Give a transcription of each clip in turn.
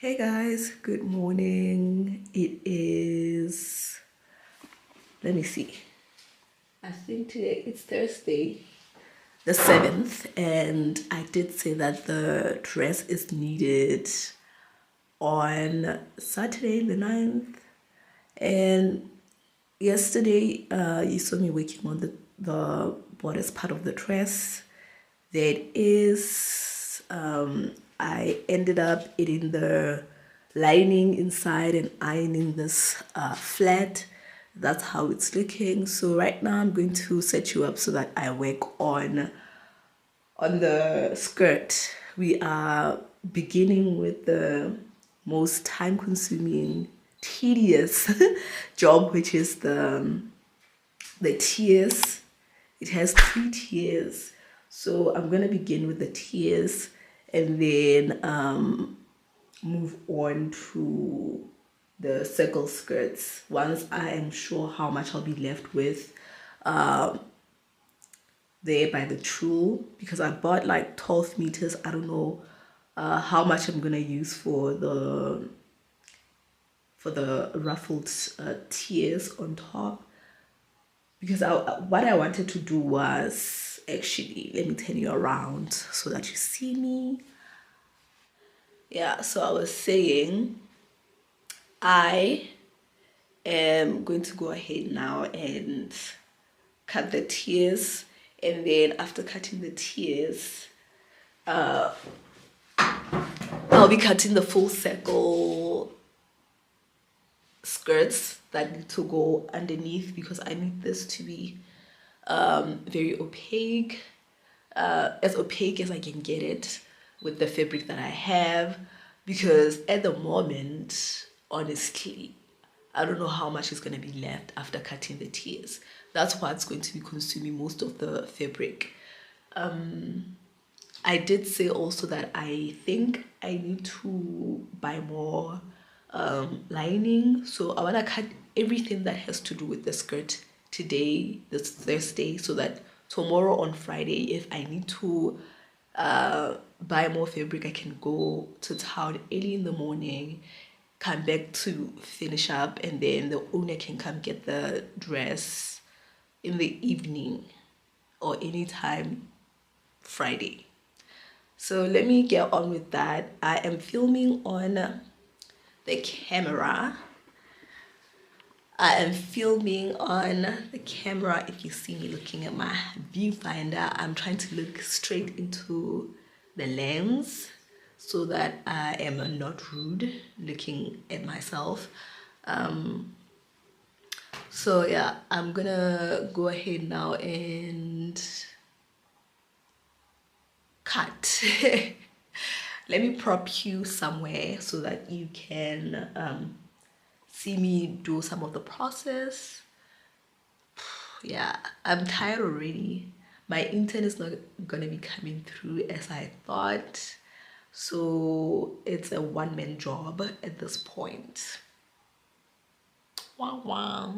Hey guys, good morning. It is, let me see, I think today it's Thursday, the 7th, and I did say that the dress is needed on Saturday, the 9th. And yesterday, you saw me working on the bodice part of the dress. That is, I ended up eating the lining inside and ironing this flat. That's how it's looking. So right now I'm going to set you up so that I work on the skirt. We are beginning with the most time consuming, tedious job, which is the tiers. It has 3 tiers, so I'm gonna begin with the tiers and then move on to the circle skirts once I am sure how much I'll be left with there by the tulle, because I bought like 12 meters. I don't know how much I'm gonna use for the ruffled tiers on top, because what I wanted to do was actually, let me turn you around so that you see me. Yeah, so I was saying I am going to go ahead now and cut the tiers, and then after cutting the tiers, I'll be cutting the full circle skirts that need to go underneath, because I need this to be very opaque, as opaque as I can get it with the fabric that I have, because at the moment, honestly, I don't know how much is going to be left after cutting the tiers. That's what's going to be consuming most of the fabric. I did say also that I think I need to buy more lining, so I want to cut everything that has to do with the skirt today, this Thursday, so that tomorrow on Friday, if I need to buy more fabric, I can go to town early in the morning, come back to finish up, and then the owner can come get the dress in the evening or anytime Friday. So let me get on with that. I am filming on the camera. I am filming on the camera. If you see me looking at my viewfinder, I'm trying to look straight into the lens so that I am not rude looking at myself. So yeah, I'm gonna go ahead now and cut. Let me prop you somewhere so that you can see me do some of the process. Yeah, I'm tired already. My intern is not gonna be coming through as I thought, so it's a one-man job at this point. Wow, wow.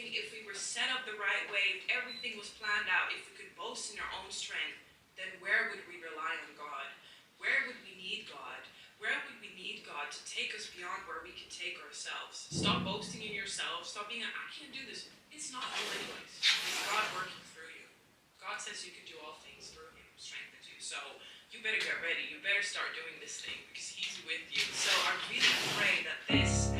If we were set up the right way, if everything was planned out, if we could boast in our own strength, then where would we rely on God? Where would we need God? Where would we need God to take us beyond where we can take ourselves? Stop boasting in yourself. Stop being, I can't do this. It's not you anyways. It's God working through you. God says you can do all things through Him who strengthens you. So you better get ready. You better start doing this thing because He's with you. So I really pray that this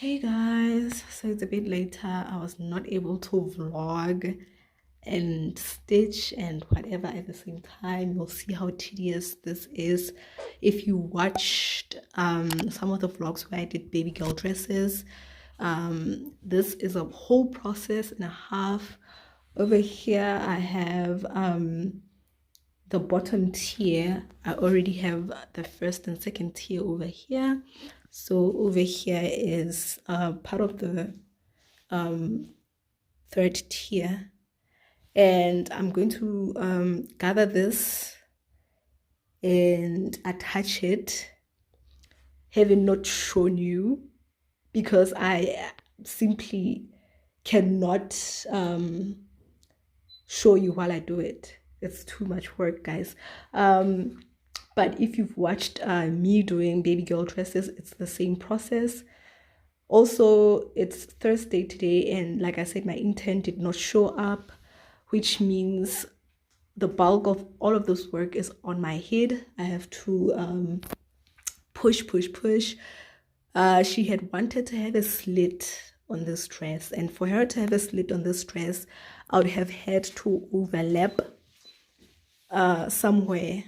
Hey guys, so it's a bit later. I was not able to vlog and stitch and whatever at the same time. You'll see how tedious this is if you watched some of the vlogs where I did baby girl dresses. This is a whole process and a half. Over here I have the bottom tier. I already have the first and second tier over here. So over here is part of the third tier, and I'm going to gather this and attach it, having not shown you because I simply cannot show you while I do it. It's too much work, guys. But if you've watched me doing baby girl dresses, it's the same process. Also, it's Thursday today, and like I said, my intern did not show up, which means the bulk of all of this work is on my head. I have to push. She had wanted to have a slit on this dress, and for her to have a slit on this dress, I would have had to overlap somewhere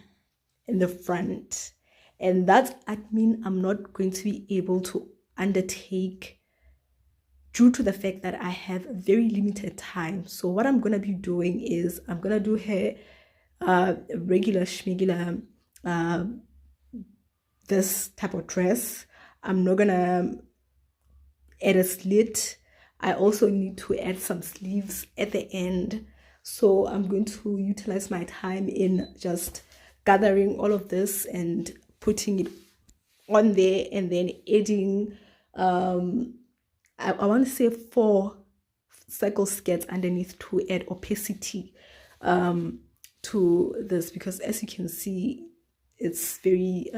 in the front, and that admin I'm not going to be able to undertake due to the fact that I have very limited time. So what I'm gonna be doing is I'm gonna do her regular schmegula this type of dress. I'm not gonna add a slit. I also need to add some sleeves at the end, so I'm going to utilize my time in just gathering all of this and putting it on there, and then adding I want to say 4 circle skirts underneath to add opacity to this, because as you can see it's very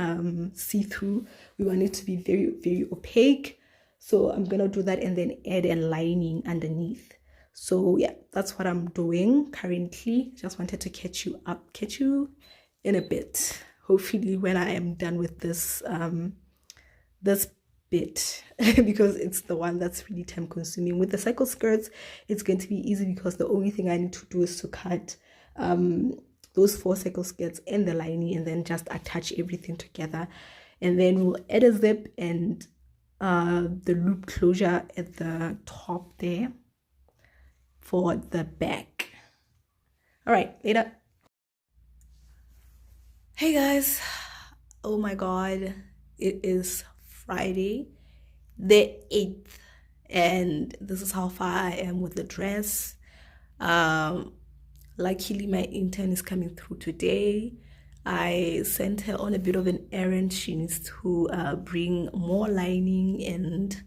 see-through. We want it to be very, very opaque, so I'm gonna do that and then add a lining underneath. So yeah, that's what I'm doing currently. Just wanted to catch you in a bit, hopefully when I am done with this this bit because it's the one that's really time consuming. With the cycle skirts, it's going to be easy because the only thing I need to do is to cut those 4 cycle skirts and the lining, and then just attach everything together, and then we'll add a zip and the loop closure at the top there for the back. All right, later. Hey guys, oh my god, it is Friday the 8th, and this is how far I am with the dress. Luckily my intern is coming through today. I sent her on a bit of an errand. She needs to bring more lining and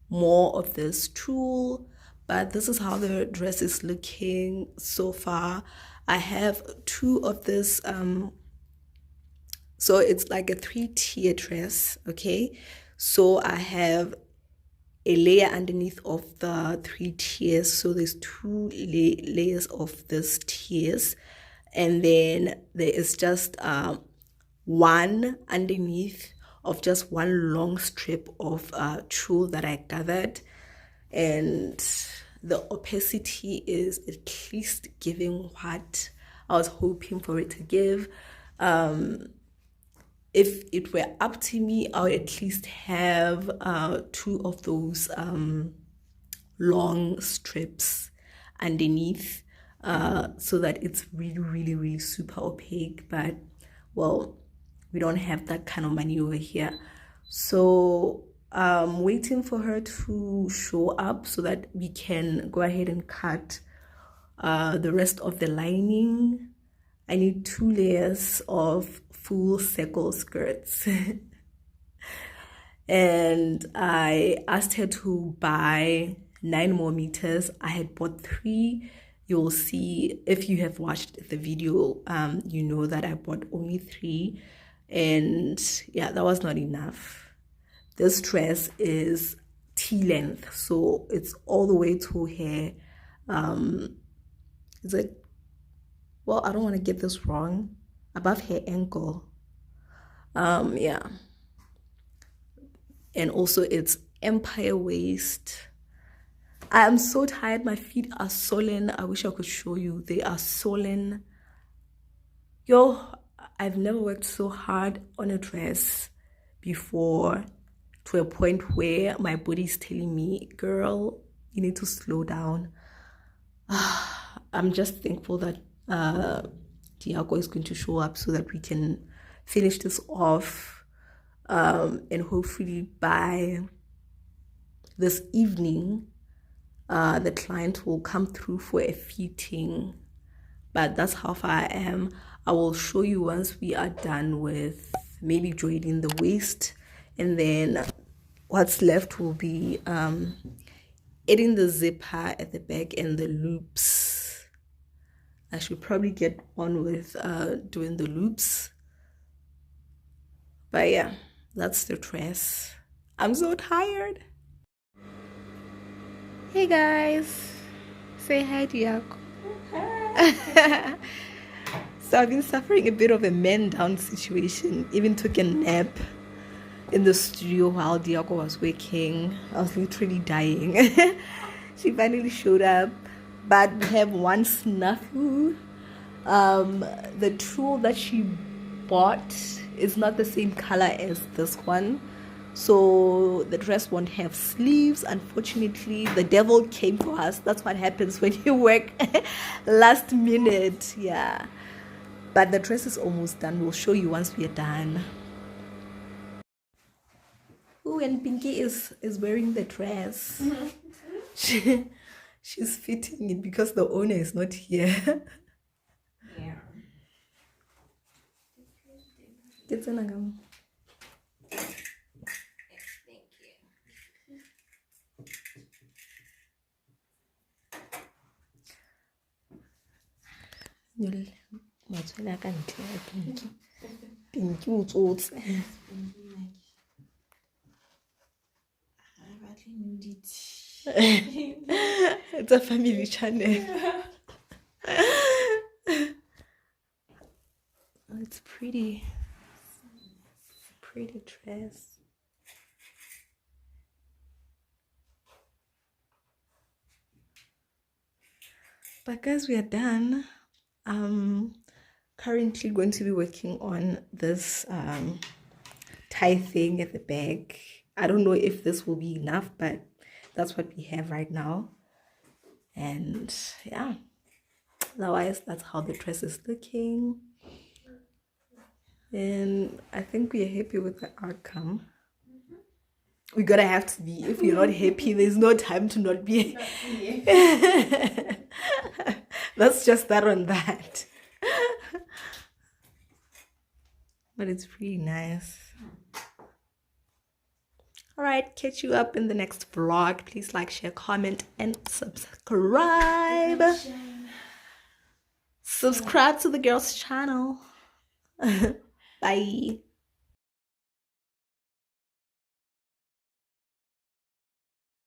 more of this tulle, but this is how the dress is looking so far. I have 2 of this so it's like a 3-tier dress, okay? So I have a layer underneath of the 3 tiers, so there's 2 layers of this tiers, and then there is just one underneath of just one long strip of tulle that I gathered, and the opacity is at least giving what I was hoping for it to give. If it were up to me, I would at least have 2 of those long strips underneath, so that it's really, really, really super opaque. But well, we don't have that kind of money over here, so I'm waiting for her to show up so that we can go ahead and cut the rest of the lining. I need 2 layers of full circle skirts and I asked her to buy 9 more meters. I had bought 3. You'll see if you have watched the video, you know that I bought only 3, and yeah, that was not enough. This dress is T length, so it's all the way to her is it, well, I don't want to get this wrong, above her ankle. Yeah, and also it's empire waist. I am so tired. My feet are swollen. I wish I could show you. They are swollen. Yo, I've never worked so hard on a dress before, to a point where my body's telling me, girl, you need to slow down. I'm just thankful that Diago is going to show up so that we can finish this off, and hopefully by this evening the client will come through for a fitting. But that's how far I am. I will show you once we are done with maybe joining the waist, and then what's left will be adding the zipper at the back and the loops. I should probably get on with doing the loops. But yeah, that's the dress. I'm so tired. Hey guys, say hi to Yako. So I've been suffering a bit of a man down situation. Even took a nap in the studio while Diago was working. I was literally dying. She finally showed up, but we have one snafu. The tool that she bought is not the same color as this one, so the dress won't have sleeves. Unfortunately, the devil came for us. That's what happens when you work last minute. Yeah, but the dress is almost done. We'll show you once we are done. Ooh, and Pinky is wearing the dress. She's fitting it because the owner is not here. Yeah. It's an agam. Thank You'll matshwela ka ntle ya Pinky. Pinky o tsotse. you. I badly need it. It's a family channel. Oh, it's pretty. Pretty dress. But guys, we are done. Currently going to be working on this tie thing at the back. I don't know if this will be enough, but that's what we have right now. And yeah, otherwise that's how the dress is looking. And I think we are happy with the outcome. We gotta have to be. If you're not happy, there's no time to not be. That's just that on that. But it's pretty nice. Alright, catch you up in the next vlog. Please like, share, comment, and subscribe. Subscribe to the girls' channel. Bye.